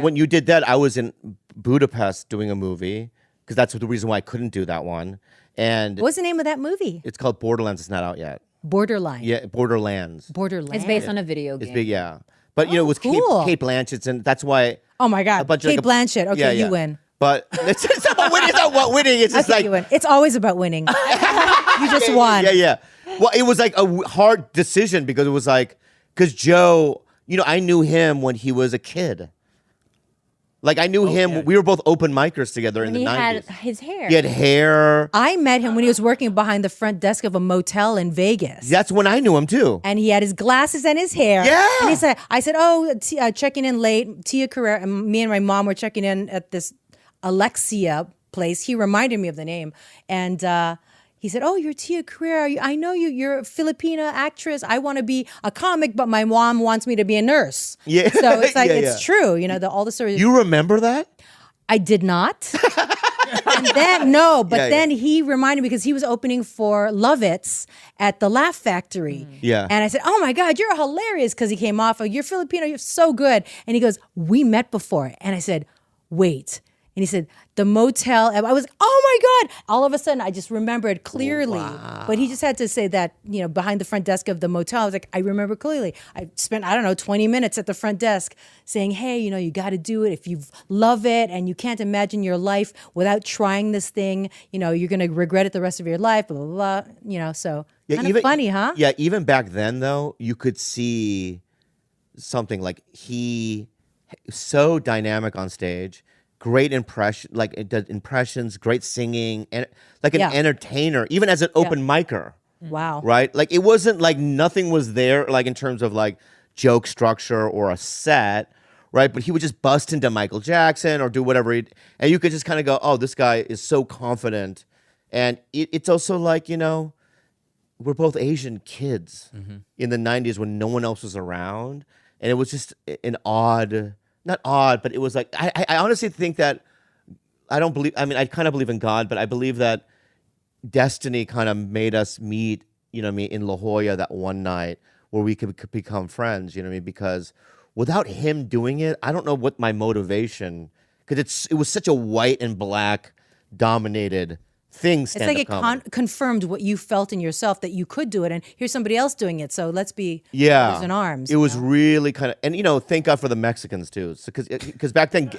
When you did that, I was in Budapest doing a movie because that's the reason why I couldn't do that one. And What's the name of that movie? it's called Borderlands. It's not out yet. Borderline. Yeah, Borderlands. Borderland. It's based on a video game. It's big, yeah. But you know, it was cool. Kate Blanchett's, and that's why. Oh my God, a bunch of, Kate like, Blanchett. Okay, yeah, you yeah. win. But it's not about winning. It's not about winning. It's just Okay, like you win. It's always about winning. You just won. Yeah. Well, it was like a hard decision because it was like, because Joe, you know, I knew him when he was a kid. Like I knew him. yeah. We were both open micers together And in he the 90s. had his hair. He had hair. I met him when he was working behind the front desk of a motel in Vegas. That's when I knew him too. And he had his glasses and his hair. Yeah. And he said, I said, oh, checking in late. Tia Carrere, and me and my mom were checking in at this Alexia place. He reminded me of the name. And he said, oh, you're Tia Carrere. I know you. You're a Filipina actress. I want to be a comic, but my mom wants me to be a nurse. Yeah. So it's like, Yeah, it's true. You know, all the stories. You remember that? I did not. And then then he reminded me because he was opening for Lovitz at the Laugh Factory. Yeah. And I said, oh my God, you're hilarious, because he came off of, you're Filipino, you're so good. And he goes, we met before. And I said, wait. And he said, the motel. And I was, oh my God. All of a sudden, I just remembered clearly. Wow. But he just had to say that, you know, behind the front desk of the motel. I was like, I remember clearly. I spent, 20 minutes at the front desk saying, hey, you know, you got to do it. If you love it and you can't imagine your life without trying this thing, you know, you're going to regret it the rest of your life, blah, blah, blah. You know, so kind of funny, huh? Yeah, even back then, though, you could see something like he so dynamic on stage. Great impression, like it does impressions, great singing, and like an entertainer, even as an open micer. Wow. Right? Like it wasn't like nothing was there, like in terms of like joke structure or a set, right? But he would just bust into Michael Jackson or do whatever, and you could just kind of go, "Oh, this guy is so confident." And it's also like, you know, we're both Asian kids in the '90s when no one else was around, and it was just an odd. Not odd, but it was like, I honestly think that, I kind of believe in God, but I believe that destiny kind of made us meet, you know what I mean, in La Jolla that one night where we could become friends, you know what I mean? Because without him doing it, I don't know what my motivation, because it was such a white and black dominated thing. It's like it confirmed what you felt in yourself, that you could do it, and here's somebody else doing it. So let's be brothers in arms. It was really kind of, and you know, thank God for the Mexicans too, because back then,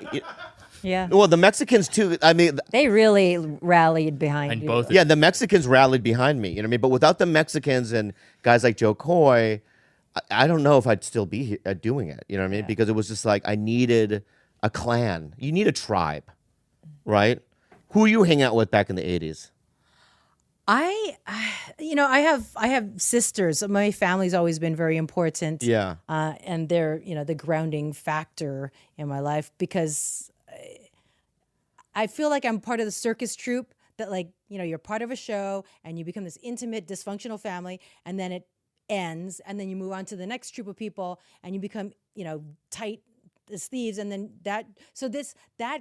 Yeah. well, the Mexicans too. I mean, They really rallied behind And you. both. yeah, the Mexicans rallied behind me. You know what I mean? But without the Mexicans and guys like Joe Coy, I don't know if I'd still be doing it. You know what I mean? Because it was just like I needed a clan. You need a tribe, right? Who were you hanging out with back in the 80s? I have sisters. My family's always been very important. Yeah. And they're, you know, the grounding factor in my life, because I feel like I'm part of the circus troupe that, like, you know, you're part of a show and you become this intimate, dysfunctional family, and then it ends, and then you move on to the next troupe of people and you become, you know, tight as thieves, and then that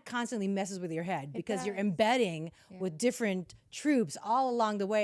constantly messes with your head because you're embedding with different troops all along the way.